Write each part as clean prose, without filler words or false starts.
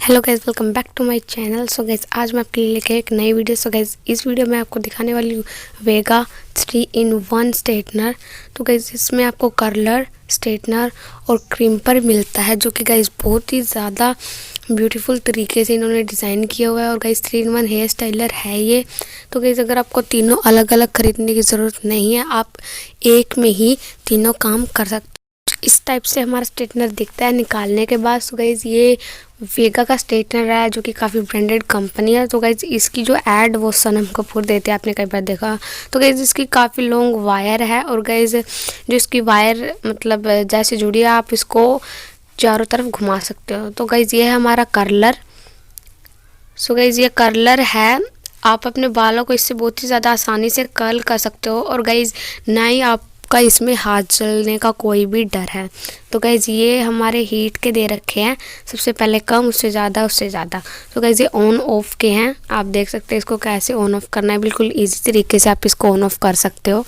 Hello guys, welcome back to my channel. So guys, आज मैं आपके लिए लेके एक नई वीडियो। सो गाइज़, इस वीडियो में आपको दिखाने वाली हूँ वेगा 3-in-1 स्ट्रेटनर। तो गाइज़, इसमें आपको कर्लर, स्ट्रेटनर और क्रिम्पर मिलता है, जो कि गाइज़ बहुत ही ज़्यादा ब्यूटीफुल तरीके से इन्होंने डिज़ाइन किया हुआ है। और गाइज़ 3-in-1 हेयर स्टाइलर है ये। तो गाइज़, अगर आपको तीनों अलग अलग ख़रीदने की ज़रूरत नहीं है, आप एक में ही तीनों काम कर सकते हो। इस टाइप से हमारा स्ट्रेटनर दिखता है निकालने के बाद। सो गाइज़, ये वेगा का स्ट्रेटनर है, जो कि काफ़ी ब्रांडेड कंपनी है। तो गाइज़, इसकी जो ऐड वो सनम कपूर देते हैं, आपने कई बार देखा। तो गाइज़, इसकी काफ़ी लॉन्ग वायर है। और गाइज़, जो इसकी वायर मतलब जैसे जुड़ी है, आप इसको चारों तरफ घुमा सकते हो। तो गाइज़, ये है हमारा कर्लर। सो गाइज़, ये कर्लर है। आप अपने बालों को इससे बहुत ही ज़्यादा आसानी से कर्ल कर सकते हो। और गाइज़, ना ही आपका इसमें हाथ जलने का कोई भी डर है। तो गाइज़, ये हमारे हीट के दे रखे हैं, सबसे पहले कम, उससे ज़्यादा, उससे ज़्यादा। तो गाइज़, ये ऑन ऑफ के हैं। आप देख सकते हैं इसको कैसे ऑन ऑफ करना है। बिल्कुल ईजी तरीके से आप इसको ऑन ऑफ कर सकते हो।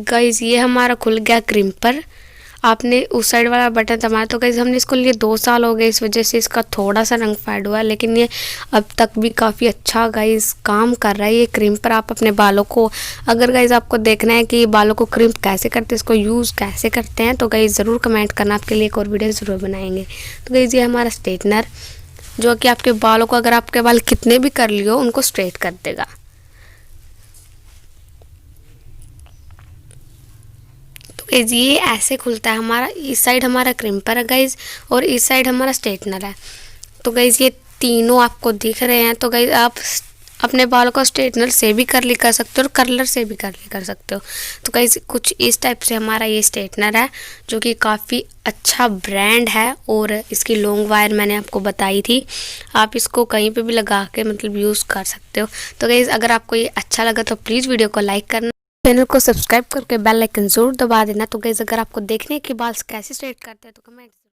गाइज़, ये हमारा खुल गया क्रिम्पर। आपने उस साइड वाला बटन दबाया। तो गाइज़, हमने इसको लिए 2 साल हो गए, इस वजह से इसका थोड़ा सा रंग फेड हुआ है, लेकिन ये अब तक भी काफ़ी अच्छा गाइज़ काम कर रहा है। ये क्रिम्पर आप अपने बालों को, अगर गाइज़ आपको देखना है कि बालों को क्रिम्प कैसे करते हैं, इसको यूज़ कैसे करते हैं, तो गाइज़ ज़रूर कमेंट करना, आपके लिए एक और वीडियो ज़रूर बनाएंगे। तो गाइज़, ये हमारा स्ट्रेटनर, जो कि आपके बालों को, अगर आपके बाल कितने भी कर लियो, उनको स्ट्रेट कर देगा। गाइज, ये ऐसे खुलता है हमारा। इस साइड हमारा क्रिम्पर है गाइज, और इस साइड हमारा स्ट्रेटनर है। तो गाइज, ये तीनों आपको दिख रहे हैं। तो गाइज, आप अपने बालों को स्ट्रेटनर से भी कर्ली कर सकते हो और कर्लर से भी कर्ली कर सकते हो। तो गाइज, कुछ इस टाइप से हमारा ये स्ट्रेटनर है, जो कि काफ़ी अच्छा ब्रांड है। और इसकी लॉन्ग वायर मैंने आपको बताई थी, आप इसको कहीं पे भी लगा के मतलब यूज़ कर सकते हो। तो गाइज, अगर आपको ये अच्छा लगा तो प्लीज़ वीडियो को लाइक करना, चैनल को सब्सक्राइब करके बेल आइकन जरूर दबा देना। तो गाइस, अगर आपको देखने के बाल कैसे स्ट्रेट करते हैं तो कमेंट